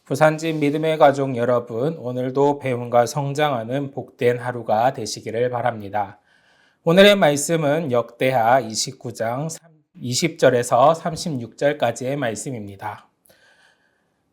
부산집 믿음의 가족 여러분, 오늘도 배움과 성장하는 복된 하루가 되시기를 바랍니다. 오늘의 말씀은 역대하 29장 20절에서 36절까지의 말씀입니다.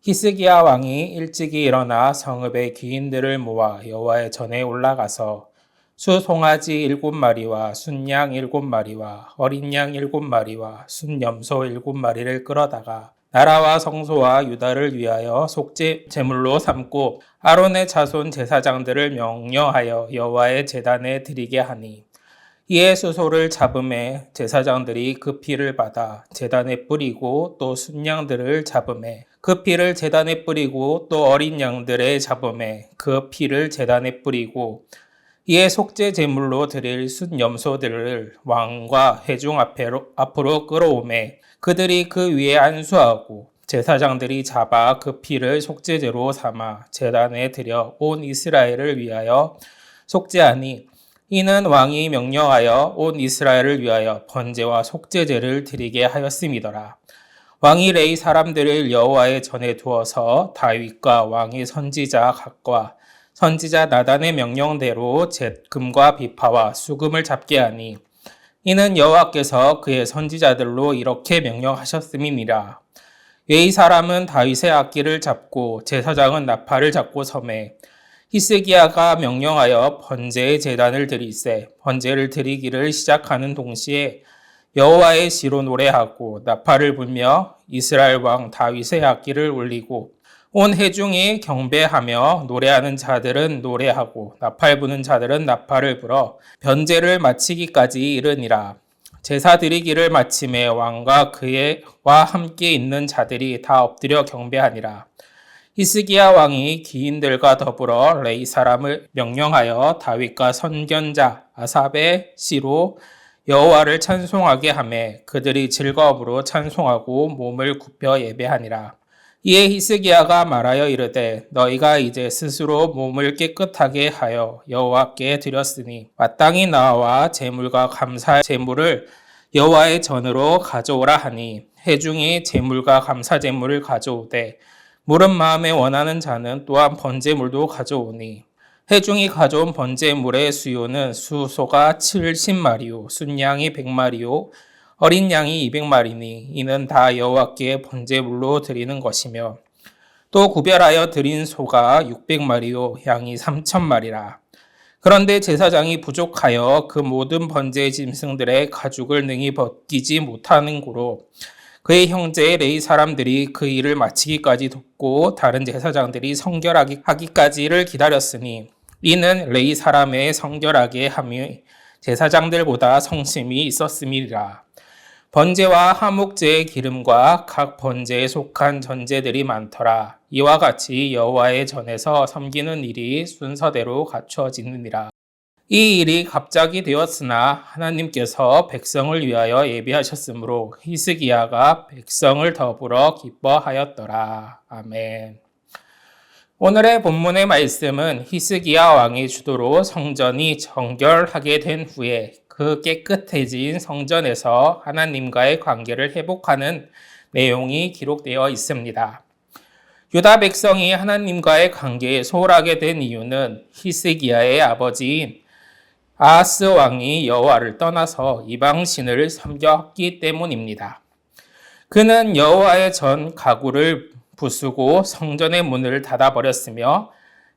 히스기야 왕이 일찍이 일어나 성읍의 귀인들을 모아 여호와의 전에 올라가서 수송아지 7마리와 순양 7마리와 어린 양 7마리와 순염소 7마리를 끌어다가 나라와 성소와 유다를 위하여 속죄 제물로 삼고 아론의 자손 제사장들을 명령하여 여호와의 제단에 드리게 하니 이에 수소를 잡음에 제사장들이 그 피를 받아 제단에 뿌리고 또 순양들을 잡음에 그 피를 제단에 뿌리고 또 어린 양들의 잡음에 그 피를 제단에 뿌리고 이에 속죄 제물로 드릴 순염소들을 왕과 회중 앞으로 끌어오매 그들이 그 위에 안수하고 제사장들이 잡아 그 피를 속죄제로 삼아 제단에 드려 온 이스라엘을 위하여 속죄하니 이는 왕이 명령하여 온 이스라엘을 위하여 번제와 속죄제를 드리게 하였음이더라. 왕이 레위 사람들을 여호와의 전에 두어서 다윗과 왕의 선지자 각과 선지자 나단의 명령대로 잿금과 비파와 수금을 잡게 하니 이는 여호와께서 그의 선지자들로 이렇게 명령하셨음이니라. 웨이 사람은 다윗의 악기를 잡고 제사장은 나팔을 잡고 섬에 히스기야가 명령하여 번제의 제단을 드리세 번제를 드리기를 시작하는 동시에 여호와의 시로 노래하고 나팔을 불며 이스라엘 왕 다윗의 악기를 울리고 온 회중이 경배하며 노래하는 자들은 노래하고 나팔 부는 자들은 나팔을 불어 번제를 마치기까지 이르니라. 제사 드리기를 마침에 왕과 그와 함께 있는 자들이 다 엎드려 경배하니라. 히스기야 왕이 기인들과 더불어 레위 사람을 명령하여 다윗과 선견자 아삽의 시로 여호와를 찬송하게 하매 그들이 즐거움으로 찬송하고 몸을 굽혀 예배하니라. 이에 히스기야가 말하여 이르되 너희가 이제 스스로 몸을 깨끗하게 하여 여호와께 드렸으니 마땅히 나와 제물과 감사 제물을 여호와의 전으로 가져오라 하니 회중이 제물과 감사 제물을 가져오되 물은 마음에 원하는 자는 또한 번제물도 가져오니 회중이 가져온 번제물의 수요는 수소가 70마리요 순양이 100마리요 어린 양이 200마리니 이는 다 여호와께 번제물로 드리는 것이며 또 구별하여 드린 소가 600마리요 양이 3000마리라. 그런데 제사장이 부족하여 그 모든 번제 짐승들의 가죽을 능히 벗기지 못하는 고로 그의 형제 레위 사람들이 그 일을 마치기까지 돕고 다른 제사장들이 성결하기까지를 기다렸으니 이는 레위 사람의 성결하게 함이 제사장들보다 성심이 있었음이라. 번제와 화목제의 기름과 각 번제에 속한 전제들이 많더라. 이와 같이 여호와의 전에서 섬기는 일이 순서대로 갖추어지느니라. 이 일이 갑자기 되었으나 하나님께서 백성을 위하여 예비하셨으므로 히스기야가 백성을 더불어 기뻐하였더라. 아멘. 오늘의 본문의 말씀은 히스기야 왕의 주도로 성전이 정결하게 된 후에 그 깨끗해진 성전에서 하나님과의 관계를 회복하는 내용이 기록되어 있습니다. 유다 백성이 하나님과의 관계에 소홀하게 된 이유는 히스기야의 아버지인 아하스 왕이 여호와를 떠나서 이방신을 섬겼기 때문입니다. 그는 여호와의 전 가구를 부수고 성전의 문을 닫아버렸으며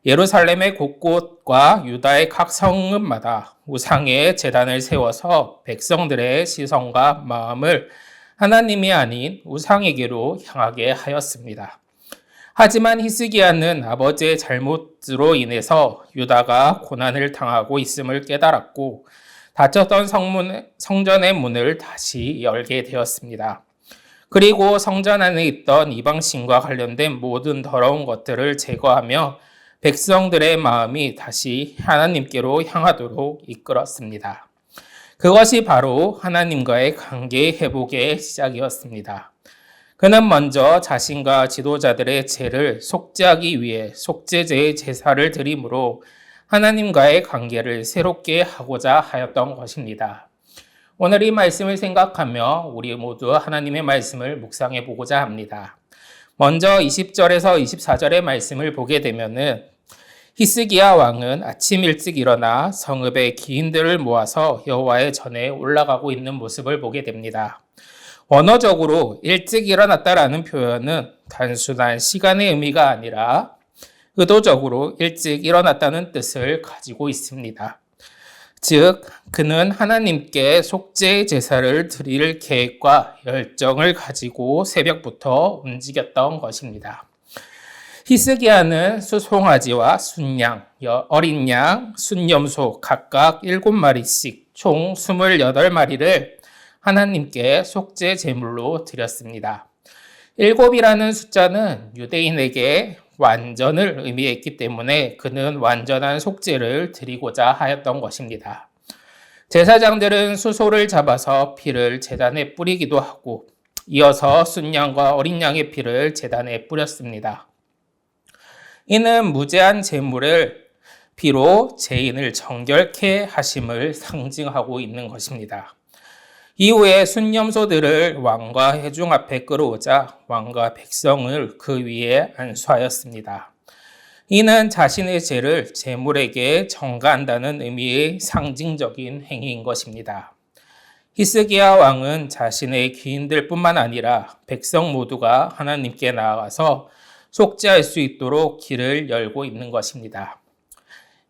예루살렘의 곳곳과 유다의 각 성읍마다 우상의 제단을 세워서 백성들의 시선과 마음을 하나님이 아닌 우상에게로 향하게 하였습니다. 하지만 히스기야는 아버지의 잘못으로 인해서 유다가 고난을 당하고 있음을 깨달았고 닫혔던 성전의 문을 다시 열게 되었습니다. 그리고 성전 안에 있던 이방신과 관련된 모든 더러운 것들을 제거하며 백성들의 마음이 다시 하나님께로 향하도록 이끌었습니다. 그것이 바로 하나님과의 관계 회복의 시작이었습니다. 그는 먼저 자신과 지도자들의 죄를 속죄하기 위해 속죄제의 제사를 드림으로 하나님과의 관계를 새롭게 하고자 하였던 것입니다. 오늘 이 말씀을 생각하며 우리 모두 하나님의 말씀을 묵상해 보고자 합니다. 먼저 20절에서 24절의 말씀을 보게 되면은 히스기야 왕은 아침 일찍 일어나 성읍의 기인들을 모아서 여호와의 전에 올라가고 있는 모습을 보게 됩니다. 언어적으로 일찍 일어났다라는 표현은 단순한 시간의 의미가 아니라 의도적으로 일찍 일어났다는 뜻을 가지고 있습니다. 즉, 그는 하나님께 속죄 제사를 드릴 계획과 열정을 가지고 새벽부터 움직였던 것입니다. 히스기야는 수송아지와 순양, 어린 양, 순염소 각각 7마리씩 총 28마리를 하나님께 속죄 제물로 드렸습니다. 7이라는 숫자는 유대인에게 완전을 의미했기 때문에 그는 완전한 속죄를 드리고자 하였던 것입니다. 제사장들은 수소를 잡아서 피를 제단에 뿌리기도 하고 이어서 순양과 어린 양의 피를 제단에 뿌렸습니다. 이는 무죄한 제물을 피로 죄인을 정결케 하심을 상징하고 있는 것입니다. 이후에 순염소들을 왕과 회중 앞에 끌어오자 왕과 백성을 그 위에 안수하였습니다. 이는 자신의 죄를 제물에게 전가한다는 의미의 상징적인 행위인 것입니다. 히스기야 왕은 자신의 귀인들뿐만 아니라 백성 모두가 하나님께 나아가서 속죄할 수 있도록 길을 열고 있는 것입니다.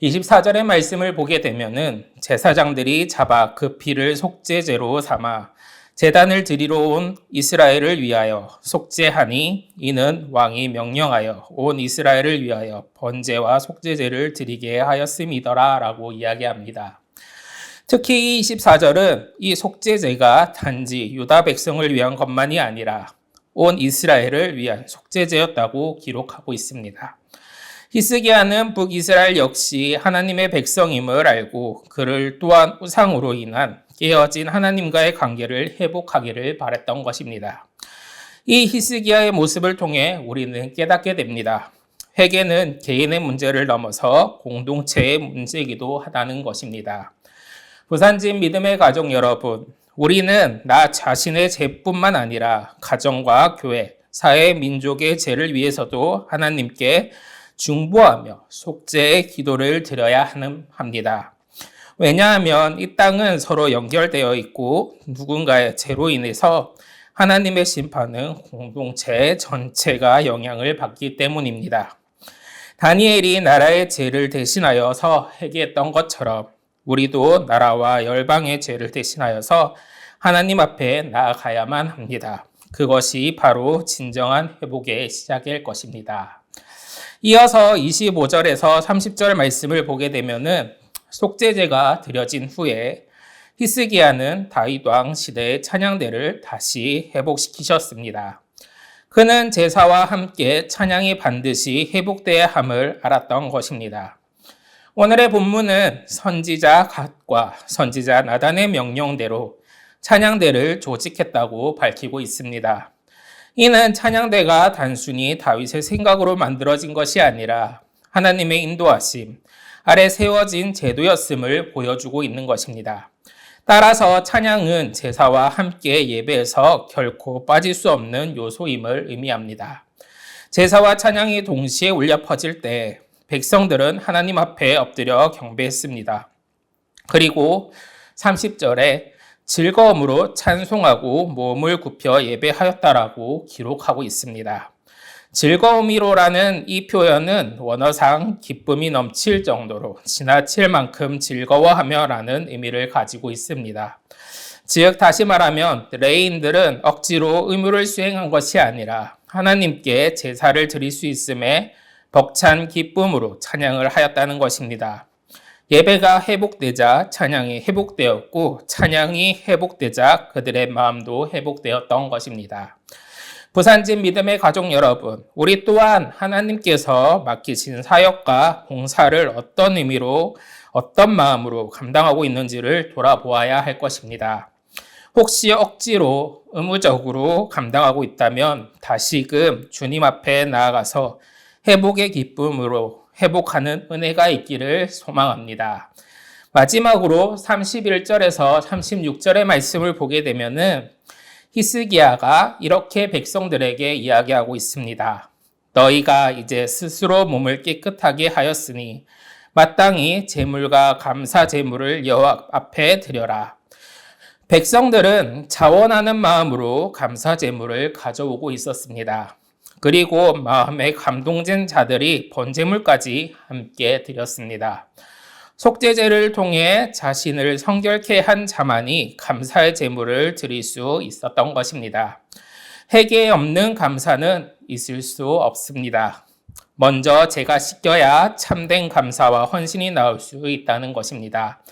24절의 말씀을 보게 되면은 제사장들이 잡아 그 피를 속죄제로 삼아 제단을 드리러 온 이스라엘을 위하여 속죄하니 이는 왕이 명령하여 온 이스라엘을 위하여 번제와 속죄제를 드리게 하였음이더라 라고 이야기합니다. 특히 이 24절은 이 속죄제가 단지 유다 백성을 위한 것만이 아니라 온 이스라엘을 위한 속죄제였다고 기록하고 있습니다. 히스기야는 북이스라엘 역시 하나님의 백성임을 알고 그를 또한 우상으로 인한 깨어진 하나님과의 관계를 회복하기를 바랬던 것입니다. 이 히스기야의 모습을 통해 우리는 깨닫게 됩니다. 회개는 개인의 문제를 넘어서 공동체의 문제이기도 하다는 것입니다. 부산진 믿음의 가족 여러분, 우리는 나 자신의 죄뿐만 아니라 가정과 교회, 사회, 민족의 죄를 위해서도 하나님께 중보하며 속죄의 기도를 드려야 합니다. 왜냐하면 이 땅은 서로 연결되어 있고 누군가의 죄로 인해서 하나님의 심판은 공동체 전체가 영향을 받기 때문입니다. 다니엘이 나라의 죄를 대신하여서 회개했던 것처럼 우리도 나라와 열방의 죄를 대신하여서 하나님 앞에 나아가야만 합니다. 그것이 바로 진정한 회복의 시작일 것입니다. 이어서 25절에서 30절 말씀을 보게 되면은 속죄제가 드려진 후에 히스기야는 다윗 왕 시대의 찬양대를 다시 회복시키셨습니다. 그는 제사와 함께 찬양이 반드시 회복돼야 함을 알았던 것입니다. 오늘의 본문은 선지자 갓과 선지자 나단의 명령대로 찬양대를 조직했다고 밝히고 있습니다. 이는 찬양대가 단순히 다윗의 생각으로 만들어진 것이 아니라 하나님의 인도하심 아래 세워진 제도였음을 보여주고 있는 것입니다. 따라서 찬양은 제사와 함께 예배에서 결코 빠질 수 없는 요소임을 의미합니다. 제사와 찬양이 동시에 울려 퍼질 때 백성들은 하나님 앞에 엎드려 경배했습니다. 그리고 30절에 즐거움으로 찬송하고 몸을 굽혀 예배하였다라고 기록하고 있습니다. 즐거움이로라는 이 표현은 원어상 기쁨이 넘칠 정도로 지나칠 만큼 즐거워하며라는 의미를 가지고 있습니다. 즉 다시 말하면 레위인들은 억지로 의무를 수행한 것이 아니라 하나님께 제사를 드릴 수 있음에 벅찬 기쁨으로 찬양을 하였다는 것입니다. 예배가 회복되자 찬양이 회복되었고 찬양이 회복되자 그들의 마음도 회복되었던 것입니다. 부산진 믿음의 가족 여러분, 우리 또한 하나님께서 맡기신 사역과 봉사를 어떤 의미로 어떤 마음으로 감당하고 있는지를 돌아보아야 할 것입니다. 혹시 억지로 의무적으로 감당하고 있다면 다시금 주님 앞에 나아가서 회복의 기쁨으로 회복하는 은혜가 있기를 소망합니다. 마지막으로 31절에서 36절의 말씀을 보게 되면은 히스기야가 이렇게 백성들에게 이야기하고 있습니다. 너희가 이제 스스로 몸을 깨끗하게 하였으니 마땅히 제물과 감사 제물을 여호와 앞에 드려라. 백성들은 자원하는 마음으로 감사 제물을 가져오고 있었습니다. 그리고 마음에 감동된 자들이 번제물까지 함께 드렸습니다. 속죄제를 통해 자신을 성결케 한 자만이 감사의 제물을 드릴 수 있었던 것입니다. 회개 없는 감사는 있을 수 없습니다. 먼저 제가 씻겨야 참된 감사와 헌신이 나올 수 있다는 것입니다.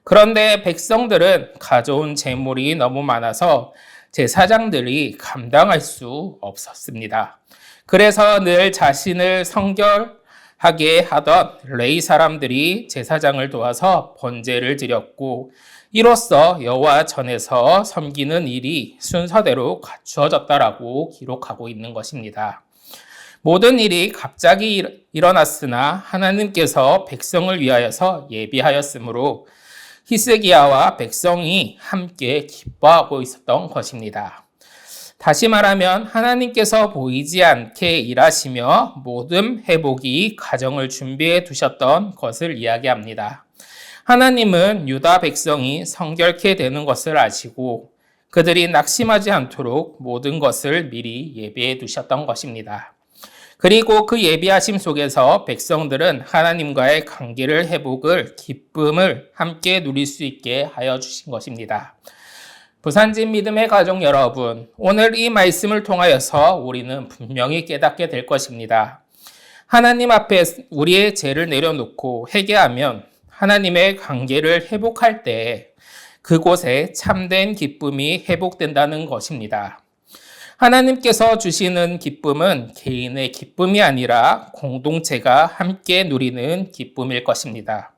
그런데 백성들은 가져온 제물이 너무 많아서 제사장들이 감당할 수 없었습니다. 그래서 늘 자신을 성결하게 하던 레위 사람들이 제사장을 도와서 번제를 드렸고, 이로써 여호와 전에서 섬기는 일이 순서대로 갖추어졌다라고 기록하고 있는 것입니다. 모든 일이 갑자기 일어났으나 하나님께서 백성을 위하여서 예비하였으므로 히스기야와 백성이 함께 기뻐하고 있었던 것입니다. 다시 말하면 하나님께서 보이지 않게 일하시며 모든 회복이 가정을 준비해 두셨던 것을 이야기합니다. 하나님은 유다 백성이 성결케 되는 것을 아시고 그들이 낙심하지 않도록 모든 것을 미리 예비해 두셨던 것입니다. 그리고 그 예비하심 속에서 백성들은 하나님과의 관계를 회복을 기쁨을 함께 누릴 수 있게 하여 주신 것입니다. 부산진 믿음의 가족 여러분, 오늘 이 말씀을 통하여서 우리는 분명히 깨닫게 될 것입니다. 하나님 앞에 우리의 죄를 내려놓고 회개하면 하나님의 관계를 회복할 때 그곳에 참된 기쁨이 회복된다는 것입니다. 하나님께서 주시는 기쁨은 개인의 기쁨이 아니라 공동체가 함께 누리는 기쁨일 것입니다.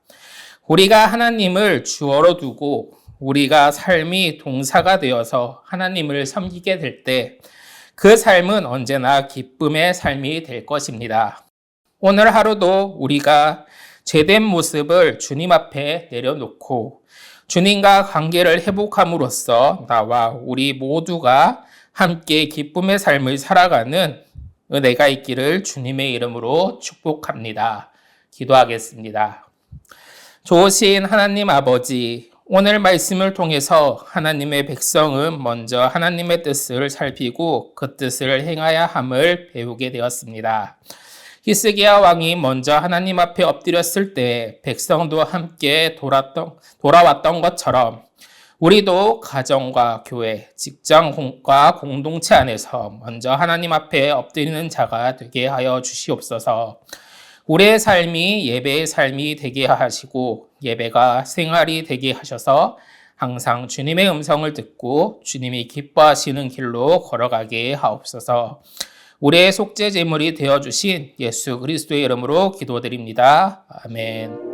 우리가 하나님을 주어로 두고 우리가 삶이 동사가 되어서 하나님을 섬기게 될 때 그 삶은 언제나 기쁨의 삶이 될 것입니다. 오늘 하루도 우리가 죄된 모습을 주님 앞에 내려놓고 주님과 관계를 회복함으로써 나와 우리 모두가 함께 기쁨의 삶을 살아가는 은혜가 있기를 주님의 이름으로 축복합니다. 기도하겠습니다. 좋으신 하나님 아버지, 오늘 말씀을 통해서 하나님의 백성은 먼저 하나님의 뜻을 살피고 그 뜻을 행하야 함을 배우게 되었습니다. 히스기야 왕이 먼저 하나님 앞에 엎드렸을 때 백성도 함께 돌아왔던 것처럼 우리도 가정과 교회, 직장과 공동체 안에서 먼저 하나님 앞에 엎드리는 자가 되게 하여 주시옵소서. 우리의 삶이 예배의 삶이 되게 하시고 예배가 생활이 되게 하셔서 항상 주님의 음성을 듣고 주님이 기뻐하시는 길로 걸어가게 하옵소서. 우리의 속죄 제물이 되어주신 예수 그리스도의 이름으로 기도드립니다. 아멘.